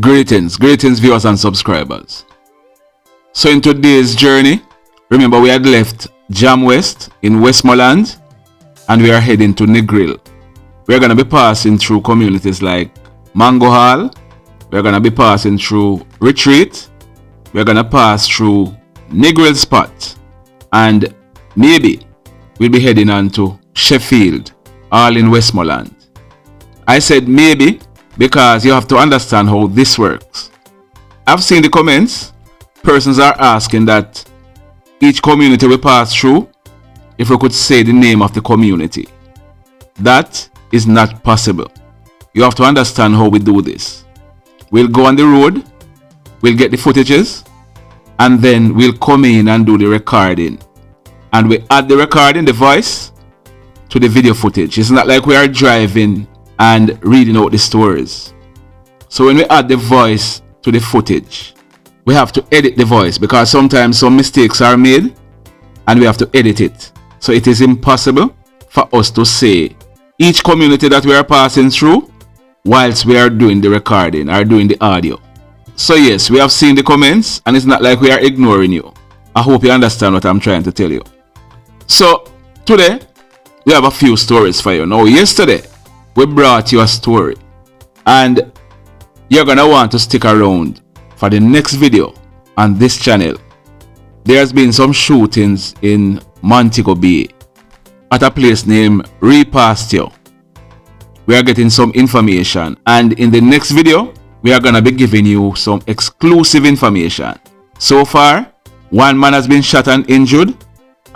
Greetings viewers and subscribers. So in today's journey, remember we had left Jam West in Westmoreland and we are heading to Negril. We are going to be passing through communities like Mango Hall, we are going to be passing through Retreat, we are going to pass through Negril Spot, and maybe we'll be heading on to Sheffield, all in Westmoreland. I said maybe because you have to understand how this works. I've seen the comments. Persons are asking that each community we pass through, if we could say the name of the community. That is not possible. You have to understand how we do this. We'll go on the road, we'll get the footages, and then we'll come in and do the recording. And we add the recording, the voice, to the video footage. It's not like we are driving and reading out the stories. So when we add the voice to the footage, we have to edit the voice because sometimes some mistakes are made and we have to edit it. So it is impossible for us to say each community that we are passing through whilst we are doing the recording or doing the audio. So yes, we have seen the comments and it's not like we are ignoring you. I hope you understand what I'm trying to tell you. So today we have a few stories for you. Now yesterday we brought you a story and you're gonna want to stick around for the next video on this channel. There's been some shootings in Montego Bay at a place named Repasture. We are getting some information and in the next video we are gonna be giving you some exclusive information. So far, one man has been shot and injured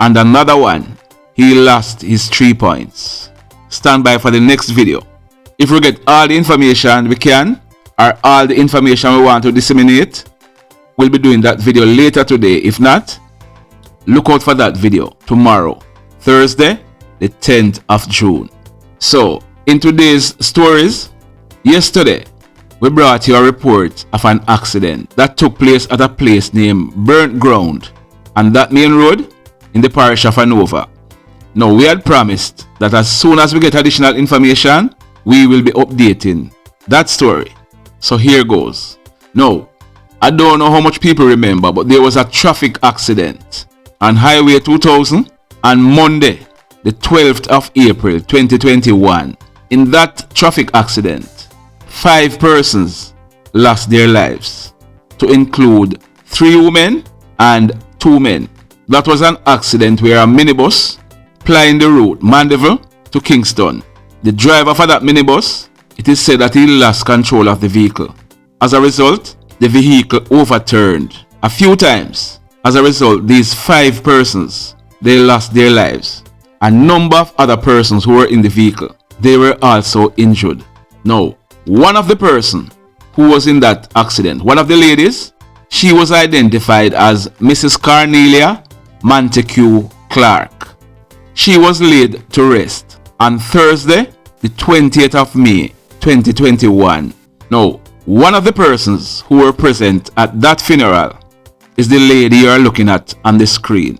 and another one, he lost his 3 points. Stand by for the next video. If we get all the information we can, or all the information we want to disseminate, we'll be doing that video later today. If not, look out for that video tomorrow, Thursday, the 10th of June. So, in today's stories, yesterday, we brought you a report of an accident that took place at a place named Burnt Ground, and that main road in the parish of Hanover. Now, we had promised that as soon as we get additional information, we will be updating that story. So here goes. Now, I don't know how much people remember, but there was a traffic accident on Highway 2000 on Monday, the 12th of April 2021. In that traffic accident, 5 persons lost their lives, to include 3 women and 2 men. That was an accident where a minibus plying the route Mandeville to Kingston. The driver for that minibus, it is said that he lost control of the vehicle. As a result, the vehicle overturned a few times. As a result, these 5 persons, they lost their lives. A number of other persons who were in the vehicle, they were also injured. Now, one of the person who was in that accident, one of the ladies, she was identified as Mrs. Cornelia Montague Clarke. She was laid to rest on Thursday, the 20th of May 2021. Now, one of the persons who were present at that funeral is the lady you are looking at on the screen.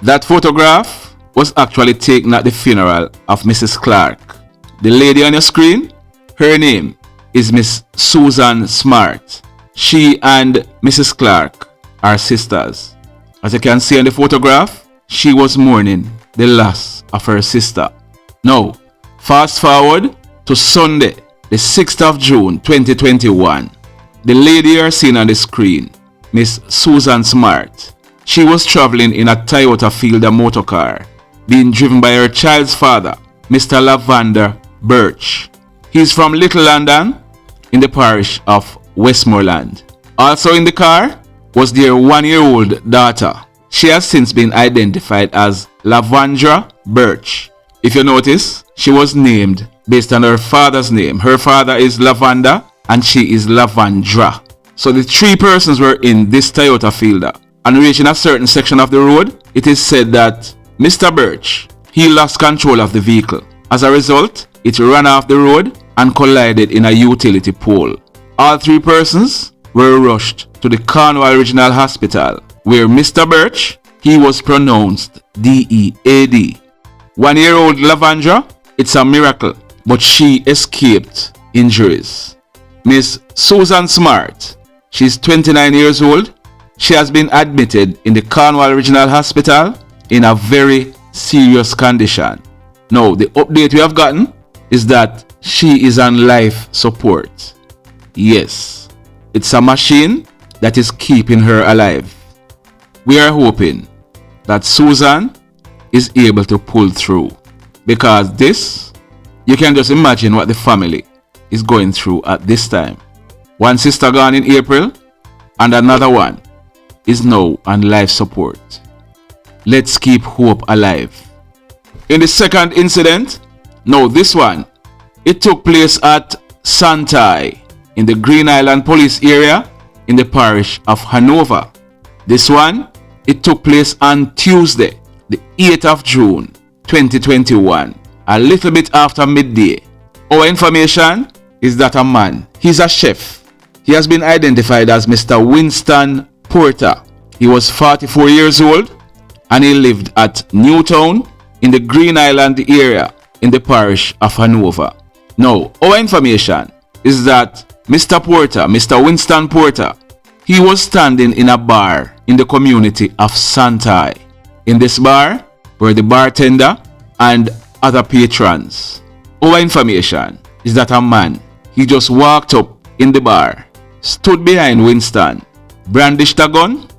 That photograph was actually taken at the funeral of Mrs. Clarke. The lady on your screen, her name is Miss Susan Smart. She and Mrs. Clarke are sisters. As you can see on the photograph, she was mourning the loss of her sister. Now, fast forward to Sunday, the 6th of June 2021. The lady you are seeing on the screen, Miss Susan Smart, she was traveling in a Toyota Fielder motor car, being driven by her child's father, Mr. Lavandra Birch. He's from Little London in the parish of Westmoreland. Also in the car was their 1-year-old daughter. She has since been identified as Lavandra Birch. If you notice, she was named based on her father's name. Her father is Lavanda and she is Lavandra. So the 3 persons were in this Toyota Fielder. And reaching a certain section of the road, it is said that Mr. Birch, he lost control of the vehicle. As a result, it ran off the road and collided in a utility pole. All 3 persons were rushed to the Cornwall Regional Hospital, where Mr. Birch, he was pronounced DEAD. 1-year-old Lavandra, it's a miracle, but she escaped injuries. Miss Susan Smart. She's 29 years old. She has been admitted in the Cornwall Regional Hospital in a very serious condition. Now, the update we have gotten is that she is on life support. Yes, it's a machine that is keeping her alive. We are hoping that Susan is able to pull through, because this, you can just imagine what the family is going through at this time. One sister gone in April and another one is now on life support. Let's keep hope alive. In the second incident, now this one, it took place at Santoy in the Green Island Police area in the parish of Hanover. This one, it took place on Tuesday, the 8th of June 2021, a little bit after midday. Our information is that a man, he's a chef. He has been identified as Mr. Winston Porter. He was 44 years old and he lived at Newtown in the Green Island area in the parish of Hanover. Now, our information is that Mr. Porter, Mr. Winston Porter, he was standing in a bar in the community of Santoy. In this bar were the bartender and other patrons. Our information is that a man, he just walked up in the bar, stood behind Winston, brandished a gun,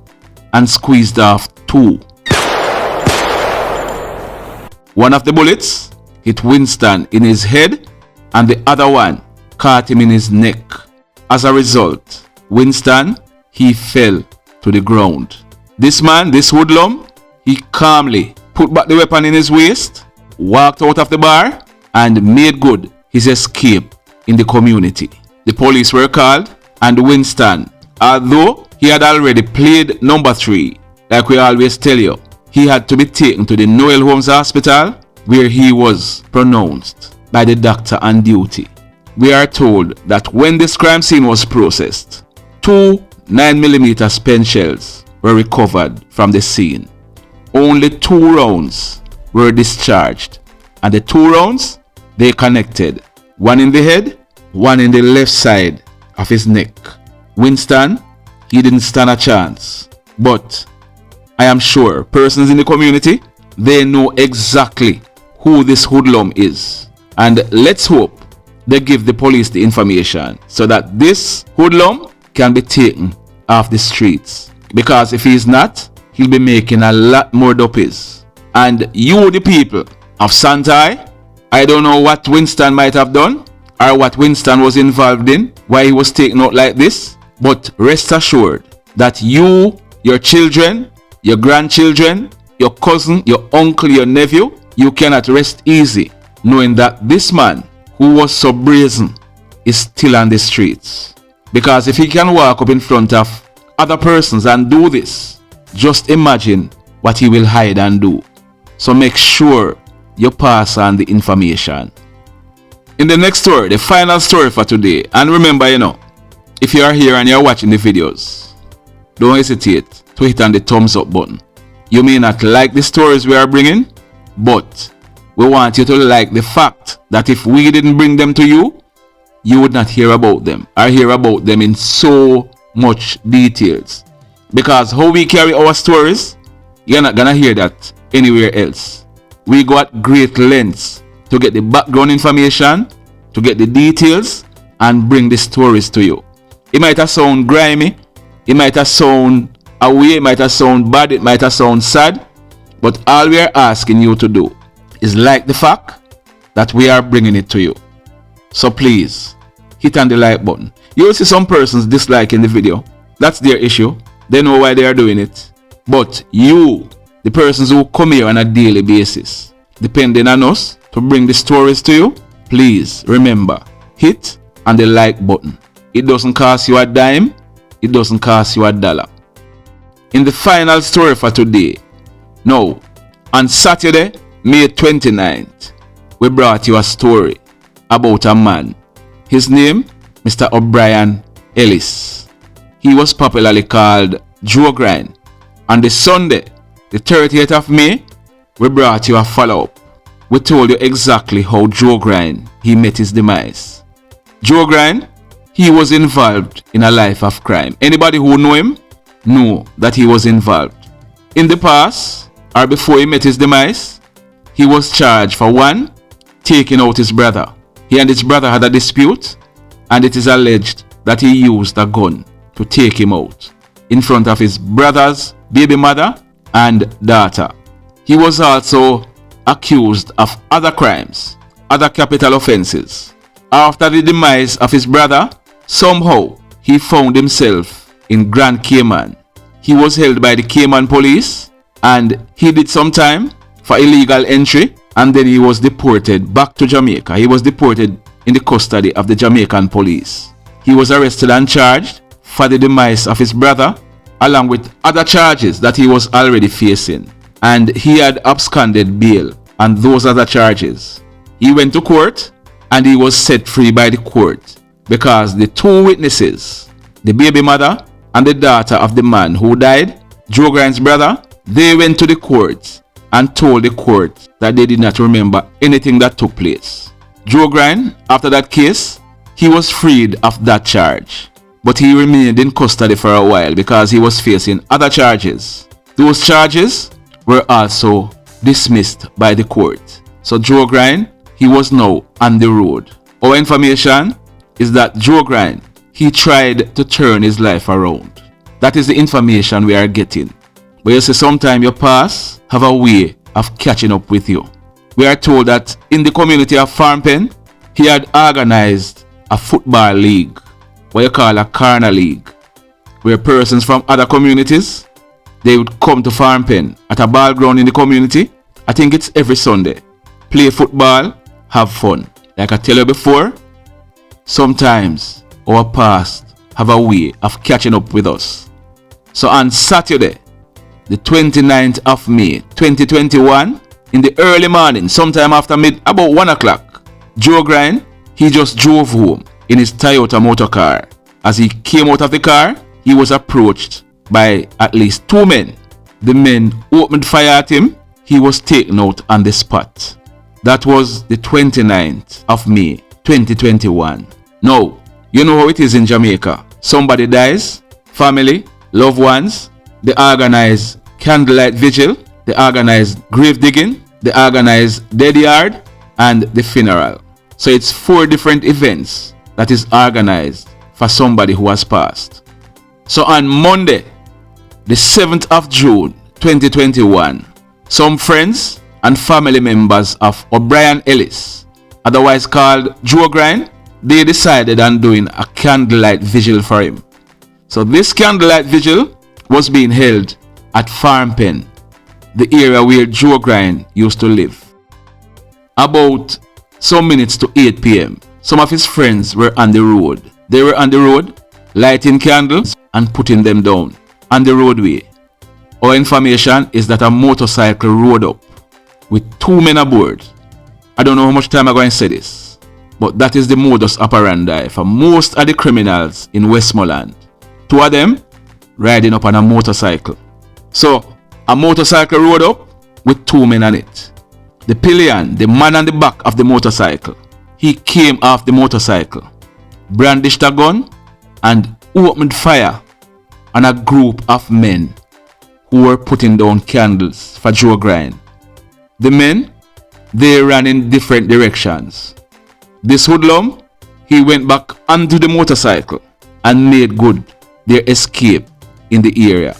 and squeezed off two. One of the bullets hit Winston in his head and the other one caught him in his neck. As a result, Winston, he fell to the ground. This man, this hoodlum, he calmly put back the weapon in his waist, walked out of the bar, and made good his escape in the community. The police were called, and Winston, although he had already played number 3, like we always tell you, he had to be taken to the Noel Holmes Hospital where he was pronounced by the doctor on duty. We are told that when this crime scene was processed, 2 9mm spent shells were recovered from the scene. Only 2 rounds were discharged, and the 2 rounds, they connected, one in the head, one in the left side of his neck. Winston, he didn't stand a chance, but I am sure persons in the community, they know exactly who this hoodlum is, and let's hope they give the police the information so that this hoodlum can be taken off the streets, because if he's not, he'll be making a lot more duppies. And you, the people of Santoy, I don't know what Winston might have done or what Winston was involved in, why he was taken out like this, but rest assured that you, your children, your grandchildren, your cousin, your uncle, your nephew, you cannot rest easy knowing that this man who was so brazen is still on the streets. Because if he can walk up in front of other persons and do this, just imagine what he will hide and do. So make sure you pass on the information. In the next story, the final story for today, and remember, if you are here and you're watching the videos, don't hesitate to hit on the thumbs up button. You may not like the stories we are bringing, but we want you to like the fact that if we didn't bring them to you, you would not hear about them or hear about them in so much details. Because how we carry our stories, you're not gonna hear that anywhere else. We go at great lengths to get the background information, to get the details, and bring the stories to you. It might have sound grimy, it might have sound away, it might have sound bad, it might have sound sad, but all we are asking you to do is like the fact that we are bringing it to you. So please, hit on the like button. You will see some persons disliking the video. That's their issue. They know why they are doing it. But you, the persons who come here on a daily basis, depending on us to bring the stories to you, please remember, hit on the like button. It doesn't cost you a dime. It doesn't cost you $1. In the final story for today, now, on Saturday, May 29th, we brought you a story about a man. His name, Mr. O'Brien Ellis. He was popularly called Joe Grind. On the Sunday, the 30th of May, we brought you a follow-up. We told you exactly how Joe Grind, he met his demise. Joe Grind, he was involved in a life of crime. Anybody who know him know that he was involved. In the past, or before he met his demise, he was charged for 1, taking out his brother. He and his brother had a dispute, and it is alleged that he used a gun to take him out in front of his brother's baby mother and daughter. He was also accused of other crimes, other capital offenses. After the demise of his brother, somehow he found himself in Grand Cayman. He was held by the Cayman police and he did some time for illegal entry, and then he was deported back to Jamaica. He was deported in the custody of the Jamaican police. He was arrested and charged for the demise of his brother, along with other charges that he was already facing. And he had absconded bail and those other charges. He went to court and he was set free by the court because the 2 witnesses, the baby mother and the daughter of the man who died, Joe Grind's brother, they went to the court and told the court that they did not remember anything that took place. Joe Grind, after that case, he was freed of that charge, but he remained in custody for a while because he was facing other charges. Those charges were also dismissed by the court. So Joe Grind, he was now on the road. Our information is that Joe Grind, he tried to turn his life around. That is the information we are getting. But you see, sometimes your past have a way of catching up with you. We are told that in the community of Farm Pen, he had organized a football league, what you call a corner league, where persons from other communities, they would come to Farm Pen at a ball ground in the community. I think it's every Sunday. Play football, have fun. Like I tell you before, sometimes our past have a way of catching up with us. So on Saturday, the 29th of May 2021, in the early morning, sometime after about 1 o'clock, Joe Grind, he just drove home in his Toyota motor car. As he came out of the car, he was approached by at least 2 men. The men opened fire at him. He was taken out on the spot. That was the 29th of May 2021. Now, you know how it is in Jamaica. Somebody dies, family, loved ones, they organize candlelight vigil, they organize grave digging, they organize dead yard, and the funeral. So it's 4 different events that is organized for somebody who has passed. So on Monday, the 7th of June 2021, some friends and family members of O'Brien Ellis, otherwise called Joe Grind, they decided on doing a candlelight vigil for him. So this candlelight vigil was being held at Farm Pen, the area where Joe Grind used to live. About some minutes to 8 p.m., some of his friends were on the road. They were on the road, lighting candles and putting them down on the roadway. Our information is that a motorcycle rode up with 2 men aboard. I don't know how much time I'm going to say this, but that is the modus operandi for most of the criminals in Westmoreland. 2 of them riding up on a motorcycle. So a motorcycle rode up with 2 men on it. The pillion, the man on the back of the motorcycle, he came off the motorcycle, brandished a gun and opened fire on a group of men who were putting down candles for Joe Grind. The men, they ran in different directions. This hoodlum, he went back onto the motorcycle and made good their escape in the area.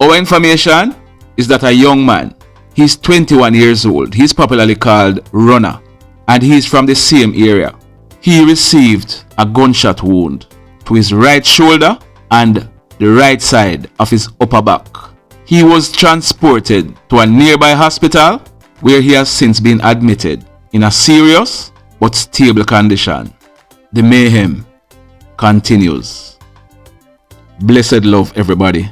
Our information is that a young man, he's 21 years old, he's popularly called Runner, and he's from the same area. He received a gunshot wound to his right shoulder and the right side of his upper back. He was transported to a nearby hospital where he has since been admitted in a serious but stable condition. The mayhem continues. Blessed love, everybody.